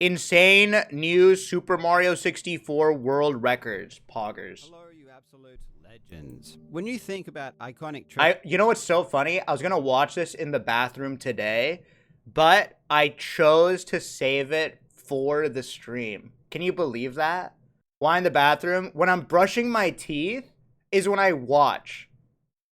Insane new Super Mario 64 world records. Poggers. Hello, you absolute legends. When you think about iconic tricks, You know what's so funny? I was gonna watch this in the bathroom today, but I chose to save it for the stream. Can you believe that? Why in the bathroom? When I'm brushing my teeth is when I watch.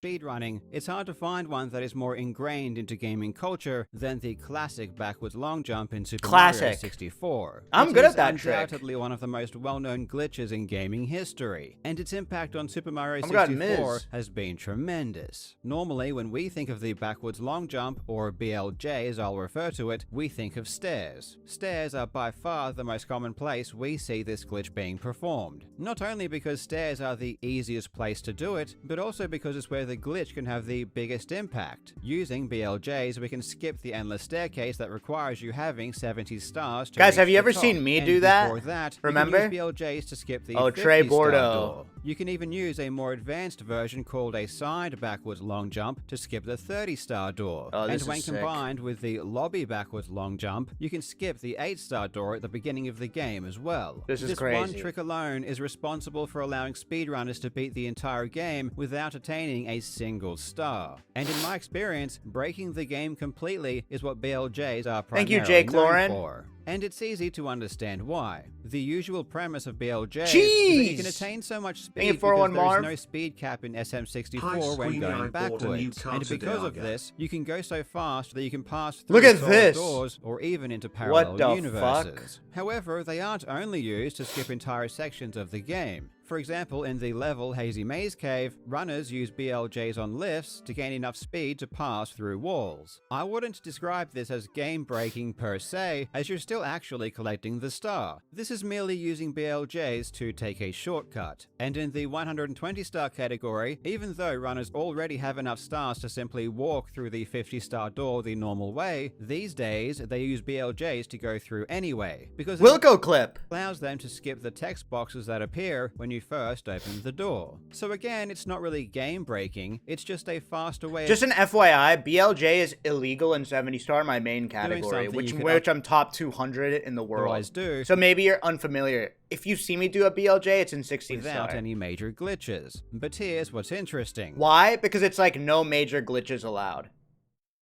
speedrunning, it's hard to find one that is more ingrained into gaming culture than the classic backwards long jump in Super Mario 64. I'm good at that trick. It's undoubtedly one of the most well-known glitches in gaming history, and its impact on Super Mario 64 has been tremendous. Normally, when we think of the backwards long jump, or BLJ as I'll refer to it, we think of stairs. Stairs are by far the most common place we see this glitch being performed. Not only because stairs are the easiest place to do it, but also because it's where the glitch can have the biggest impact. Using BLJs, we can skip the endless staircase that requires you having 70 stars to Guys, have you ever top. seen me And do that? Before that, remember? You can use BLJs to skip the 50 Trey star Bordeaux. door. You can even use a more advanced version called a side backwards long jump to skip the 30-star door. And when combined with the lobby backwards long jump, you can skip the 8-star door at the beginning of the game as well. This is crazy. One trick alone is responsible for allowing speedrunners to beat the entire game without attaining a single star. And in my experience, breaking the game completely is what BLJs are primarily known for. And it's easy to understand why. The usual premise of BLJ is that you can attain so much speed because there's no speed cap in SM64 when going backwards. And because of this, you can go so fast that you can pass through doors or even into parallel universes. However, they aren't only used to skip entire sections of the game. For example, in the level Hazy Maze Cave, runners use BLJs on lifts to gain enough speed to pass through walls. I wouldn't describe this as game-breaking per se, as you're still actually collecting the star. This is merely using BLJs to take a shortcut. And in the 120-star category, even though runners already have enough stars to simply walk through the 50-star door the normal way, these days they use BLJs to go through anyway, because it allows them to skip the text boxes that appear when you first open the door. So again, it's not really game breaking, it's just a faster way. Just an FYI, BLJ is illegal in 70-star, my main category, which I'm top 200 in the world. So maybe you're unfamiliar. If you see me do a BLJ, it's in 16 star. Without any major glitches. But here's what's interesting. Why? Because it's like no major glitches allowed.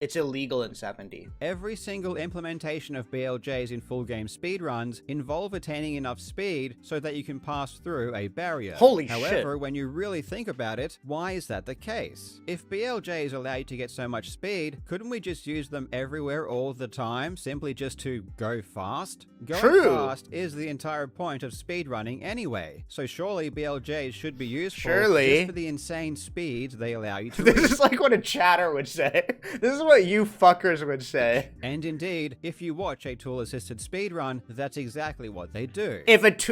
It's illegal in 70. Every single implementation of BLJs in full game speedruns involve attaining enough speed so that you can pass through a barrier. However, when you really think about it, why is that the case? If BLJs allow you to get so much speed, couldn't we just use them everywhere all the time, simply just to go fast? Going fast is the entire point of speedrunning anyway, so surely BLJs should be useful just for the insane speeds they allow you to reach. This is like what a chatter would say. This is what you fuckers would say. And indeed, if you watch a tool-assisted speedrun, that's exactly what they do.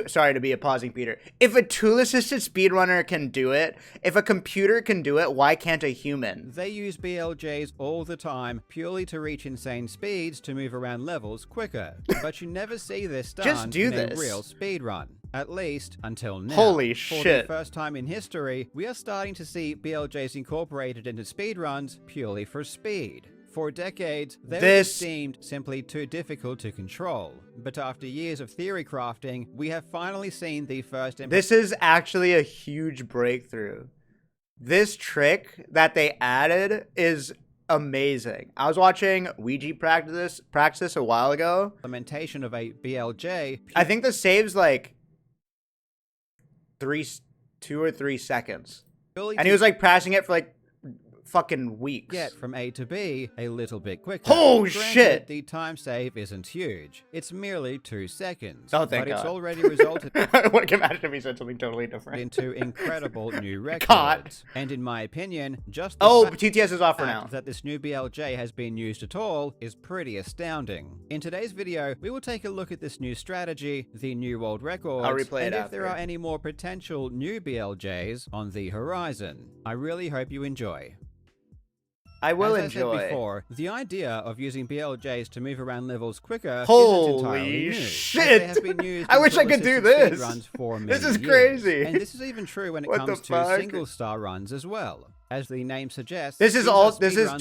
Sorry to be a pausing Peter. If a tool-assisted speedrunner can do it, if a computer can do it, why can't a human? They use BLJs all the time, purely to reach insane speeds to move around levels quicker. But you never see this done in a real speedrun. At least, until now. Holy shit. For the first time in history, we are starting to see BLJs incorporated into speedruns purely for speed. For decades, they were deemed simply too difficult to control. But after years of theory crafting, we have finally seen the first... This is actually a huge breakthrough. This trick that they added is amazing. I was watching Ouija practice this a while ago. Implementation of a BLJ... I think the save's like 2 or 3 seconds. And he was like passing it for like fucking weeks. Get from A to B a little bit quicker. Oh shit! The time save isn't huge. It's merely 2 seconds. Oh, thank God. But it's already resulted I would imagine if he said something totally different. into incredible new records. And in my opinion, just the fact TTS is off for now. That this new BLJ has been used at all is pretty astounding. In today's video, we will take a look at this new strategy, the new world records, I'll replay and it if there are any more potential new BLJs on the horizon. I really hope you enjoy. I will As enjoy. I said before, the idea of using BLJs to move around levels quicker isn't Holy entirely new. shit! They have been used I wish I could do this. For this is years. crazy. And this is even true when it comes to single star runs as well. As the name suggests, this is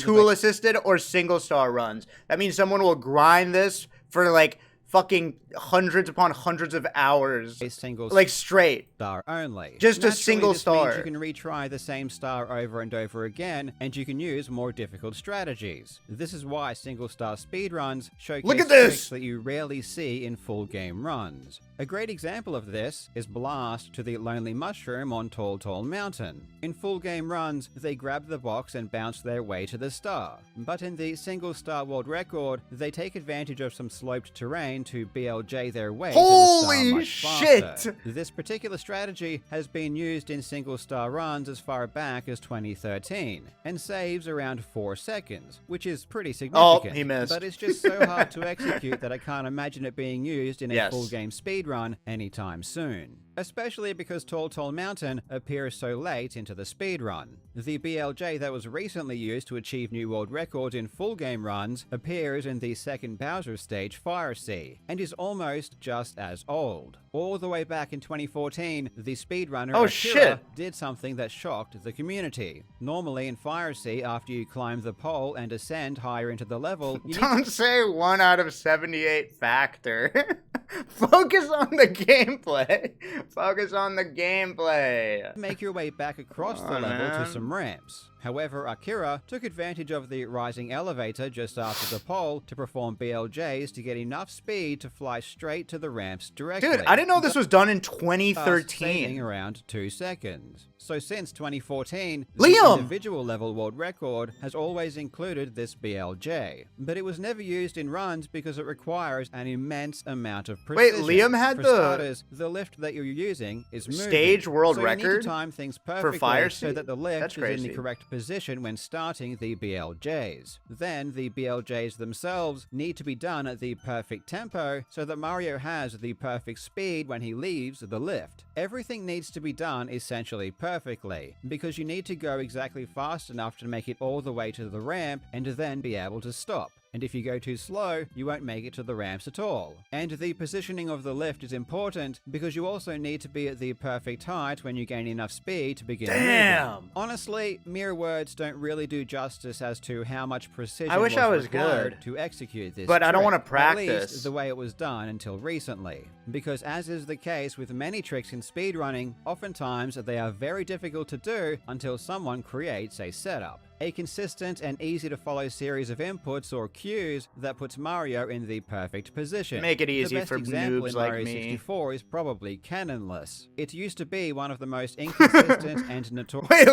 tool assisted or single star runs. That means someone will grind this for like fucking hundreds upon hundreds of hours. A single like straight. Star only. Just Naturally, a single this star. means you can retry the same star over and over again, and you can use more difficult strategies. This is why single star speedruns showcase Look at this! tricks that you rarely see in full game runs. A great example of this is Blast to the Lonely Mushroom on Tall Tall Mountain. In full game runs, they grab the box and bounce their way to the star. But in the single star world record, they take advantage of some sloped terrain to BLJ their way to the star much faster. This particular strategy has been used in single star runs as far back as 2013, and saves around 4 seconds, which is pretty significant. Oh, he missed. But it's just so hard to execute that I can't imagine it being used in a full game speedrun anytime soon. Especially because Tall Tall Mountain appears so late into the speedrun. The BLJ that was recently used to achieve new world records in full game runs appears in the second Bowser stage, Fire Sea, and is almost just as old. All the way back in 2014, the speedrunner Akira did something that shocked the community. Normally in Fire Sea, after you climb the pole and ascend higher into the level, you don't say 1 out of 78 factor. Focus on the gameplay. Focus on the gameplay. Make your way back across the level to some ramps. However, Akira took advantage of the rising elevator just after the pole to perform BLJs to get enough speed to fly straight to the ramps directly. Dude, I didn't know this was done in 2013. Saving around 2 seconds. So since 2014, Liam! the individual level world record has always included this BLJ. But it was never used in runs because it requires an immense amount of precision. Wait, Liam had For starters, the lift that you're using is moving. Stage world so record you need to time things perfectly for Fire so that the lift is in the crazy. correct position when starting the BLJs. Then the BLJs themselves need to be done at the perfect tempo so that Mario has the perfect speed when he leaves the lift. Everything needs to be done essentially perfectly, because you need to go exactly fast enough to make it all the way to the ramp and to then be able to stop. And if you go too slow, you won't make it to the ramps at all. And the positioning of the lift is important because you also need to be at the perfect height when you gain enough speed to begin moving. Honestly, mere words don't really do justice as to how much precision was required to execute this but I don't trick, want to practice. at least the way it was done until recently. Because as is the case with many tricks in speedrunning, oftentimes they are very difficult to do until someone creates a setup. A consistent and easy to follow series of inputs or cues that puts Mario in the perfect position. Make it easy the best for example noobs in like Mario me. 64 is probably Cannonless. It used to be one of the most inconsistent and notorious. Wait,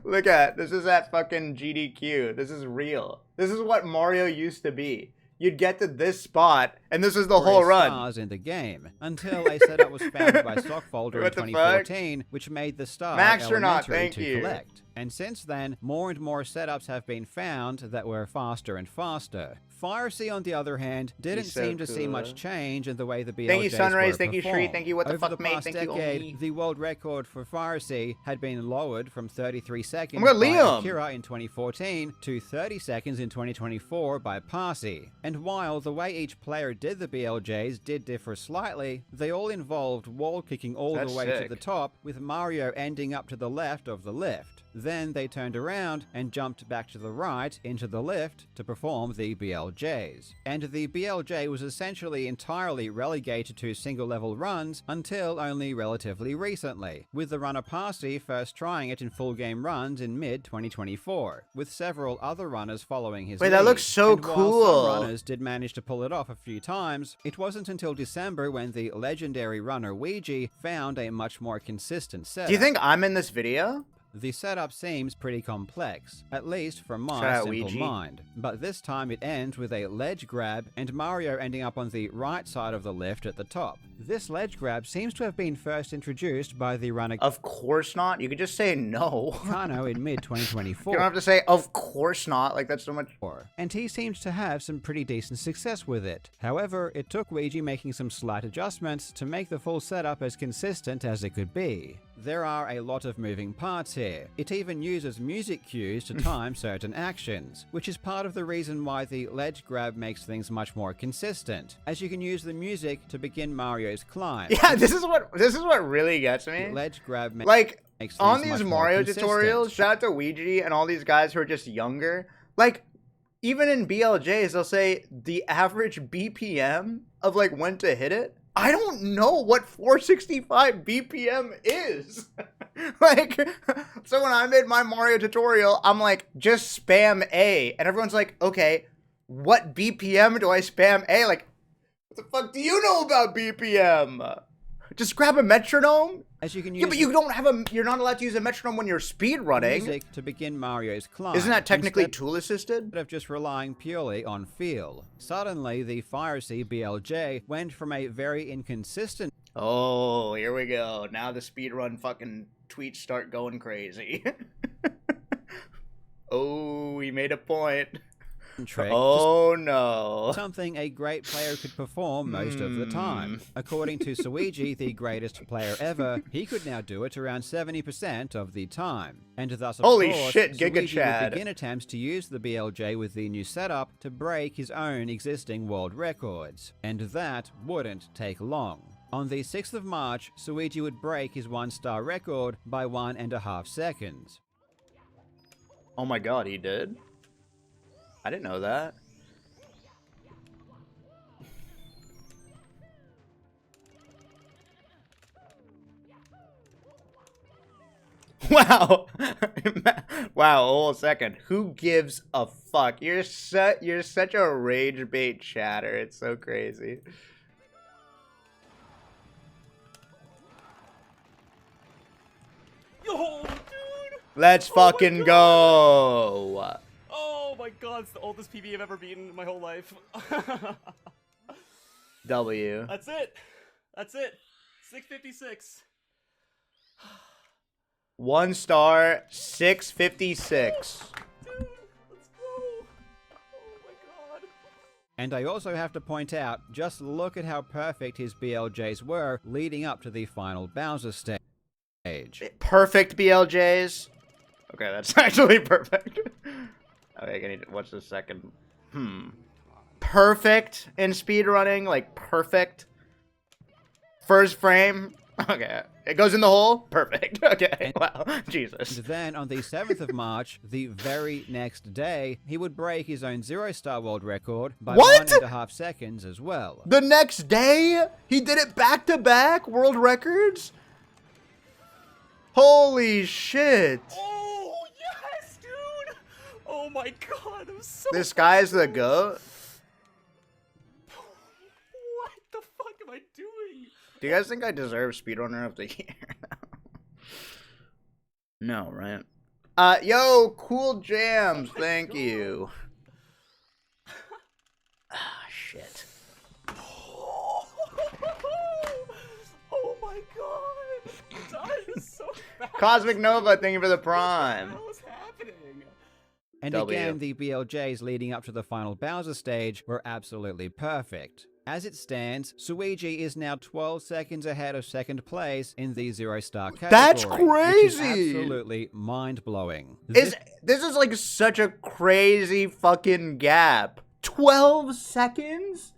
look at, this is at fucking GDQ. This is real. This is what Mario used to be. You'd get to this spot, and this is the whole run. Stars in the game, until a setup was found by Stockfolder in 2014, which made the star elementary to collect. And since then, more and more setups have been found that were faster and faster. Fire Sea, on the other hand, didn't seem to see much change in the way the BLJs Thank you, Sunrise. Thank you, performed. Shri. Thank you, what the Over fuck, the mate. past Thank you, decade, Omi. the world record for Fire Sea had been lowered from 33 seconds by by Akira in 2014 to 30 seconds in 2024 by Parsi. And while the way each player did the BLJs did differ slightly, they all involved wall kicking all the way to the top, with Mario ending up to the left of the lift. Then they turned around and jumped back to the right into the lift to perform the BLJs. And the BLJ was essentially entirely relegated to single-level runs until only relatively recently, with the runner Parsi first trying it in full-game runs in mid-2024, with several other runners following his lead. That looks so and cool. While some runners did manage to pull it off a few times, it wasn't until December when the legendary runner Suigi found a much more consistent setup. Do you think I'm in this video? The setup seems pretty complex, at least from my simple mind. But this time it ends with a ledge grab and Mario ending up on the right side of the lift at the top. This ledge grab seems to have been first introduced by the runner Of course not. You could just say no. Kano in mid-2024. You don't have to say, of course not. Like, that's so much. And he seems to have some pretty decent success with it. However, it took Luigi making some slight adjustments to make the full setup as consistent as it could be. There are a lot of moving parts here. It even uses music cues to time certain actions, which is part of the reason why the ledge grab makes things much more consistent, as you can use the music to begin Mario's climb. Yeah, this is what really gets me. The ledge grab makes on these Mario tutorials, shout out to Ouija and all these guys who are just younger. Like, even in BLJs, they'll say the average BPM of like when to hit it. I don't know what 465 BPM is. Like, so when I made my Mario tutorial, I'm like, just spam A. And everyone's like, okay, what BPM do I spam A? Like, what the fuck do you know about BPM? Just grab a metronome? As you can use Yeah, but you don't have a. You're not allowed to use a metronome when you're speed running. music to begin Mario's climb. Isn't that technically instead tool assisted? of just relying purely on feel. Suddenly, the Piracy BLJ went from a very inconsistent Oh, here we go. Now the speedrun fucking tweets start going crazy. Oh, he made a point. trick Oh no. something a great player could perform most of the time. According to Suigi, the greatest player ever, he could now do it around 70% of the time. And thus, of Holy course, shit, Giga Suigi Chad. would begin attempts to use the BLJ with the new setup to break his own existing world records. And that wouldn't take long. On the 6th of March, Suigi would break his 1-star record by 1.5 seconds. Oh my god, he did? I didn't know that. Wow. Wow, hold a second. Who gives a fuck? You're such a rage bait chatter. It's so crazy. Yo, dude! Let's fucking go. Oh my god, it's the oldest PB I've ever beaten in my whole life. W. That's it. That's it. 656. 1 star, 656. Dude, let's go. Oh my god. And I also have to point out, just look at how perfect his BLJs were leading up to the final Bowser stage. Perfect BLJs. Okay, that's actually perfect. Okay, I need to, what's the second? Perfect in speedrunning, like perfect. First frame. Okay, it goes in the hole. Perfect. Okay, wow, Jesus. And then on the 7th of March, the very next day, he would break his own 0-star world record by What? 1.5 seconds as well. The next day, he did it back to back, world records. Holy shit! Oh, yes, dude! Oh my god, I'm so... This guy's the GOAT. What the fuck am I doing? Do you guys think I deserve Speedrunner of the Year? No, right? Yo, Cool Jams, thank you. Ah, shit. Oh my god! That is so fast. Cosmic Nova, thank you for the prime. What was happening? And W. again, the BLJs leading up to the final Bowser stage were absolutely perfect. As it stands, Suigi is now 12 seconds ahead of second place in the 0-star category. That's Which is crazy! absolutely mind-blowing. This is like such a crazy fucking gap. 12 seconds?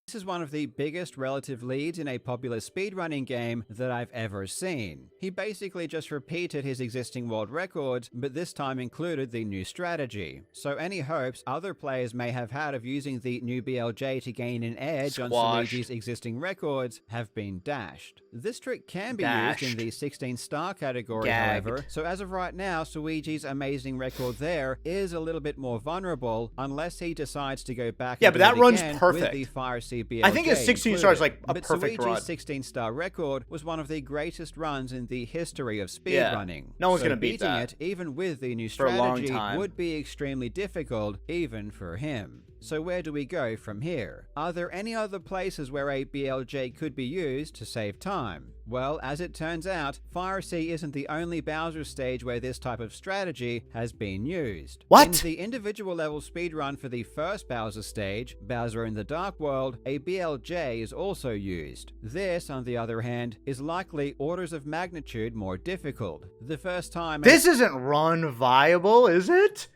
This is one of the biggest relative leads in a popular speedrunning game that I've ever seen. He basically just repeated his existing world records, but this time included the new strategy. So any hopes other players may have had of using the new BLJ to gain an edge on Squashed. Suigi's existing records have been dashed. This trick can be Dashed. used in the 16-star category, Gagged. however, so as of right now, Suigi's amazing record there is a little bit more vulnerable unless he decides to go back Yeah, and but do that it runs again perfect. With the Piracy BLJ I think his 16 stars is like a but perfect Suigi's run. 16-star record was one of the greatest runs in the history of Yeah. speedrunning. No one's So gonna beat beating that. it, even with the new For a long strategy, time. would be extremely difficult, even for him. So where do we go from here? Are there any other places where a BLJ could be used to save time? Well, as it turns out, Piracy isn't the only Bowser stage where this type of strategy has been used. What? In the individual level speedrun for the first Bowser stage, Bowser in the Dark World, a BLJ is also used. This, on the other hand, is likely orders of magnitude more difficult. The first time This isn't run viable, is it?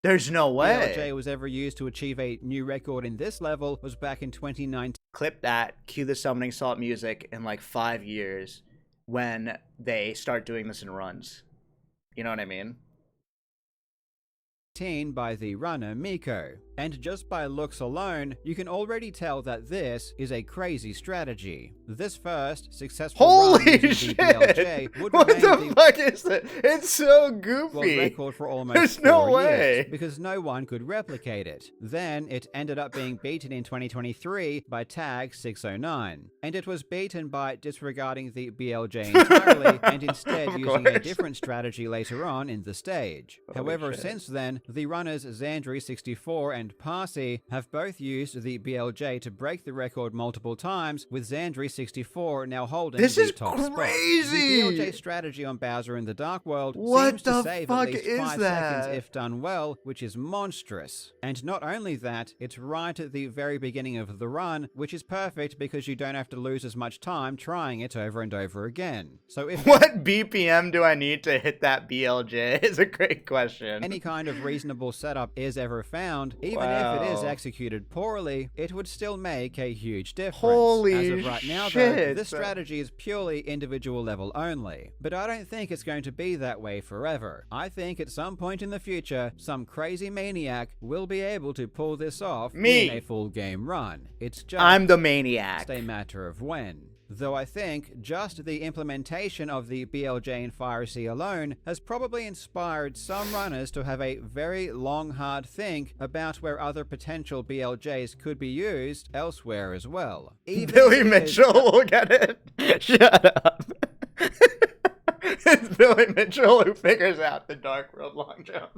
There's no way. BLJ was ever used to achieve a new record in this level was back in 2019. Clip that, cue the Summoning Salt music in like 5 years when they start doing this in runs. You know what I mean? by the runner Miko. And just by looks alone, you can already tell that this is a crazy strategy. This first successful run Holy using shit! the BLJ would What remain the fuck is it? It's so world goofy. record for almost There's no 4 years way. because no one could replicate it. Then it ended up being beaten in 2023 by Tag 609, and it was beaten by disregarding the BLJ entirely and instead Of using a course. different strategy later on in the stage. However, shit. since then, the runners Xandri64 and Parsi have both used the BLJ to break the record multiple times, with Xandri64 now holding This the is top spot. crazy! The BLJ strategy on Bowser in the Dark World What seems the to save fuck at least is 5 that? seconds if done well, which is monstrous. And not only that, it's right at the very beginning of the run, which is perfect because you don't have to lose as much time trying it over and over again. So if What BPM do I need to hit that BLJ? Is a great question. any kind of reasonable setup is ever found, even if it is Wow. executed poorly, it would still make a huge difference. Holy As of right now, though, shit. this strategy is purely individual level only. But I don't think it's going to be that way forever. I think at some point in the future, some crazy maniac will be able to pull this off Me. in a full game run. It's just I'm the maniac. a matter of when. Though I think just the implementation of the BLJ in Fire Sea alone has probably inspired some runners to have a very long, hard think about where other potential BLJs could be used elsewhere as well. Even Billy if it is Mitchell will get it. Shut up. It's Billy Mitchell who figures out the Dark World long jump.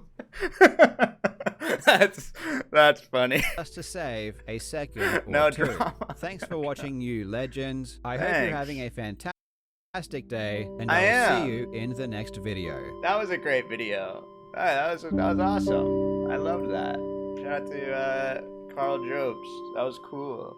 That's funny. just to save a second or No two. drama. Thanks for watching, you legends. I hope Thanks. you're having a fantastic day, and I I will am. see you in the next video. That was a great video. That was awesome. I loved that. Shout out to Karl Jobst. That was cool.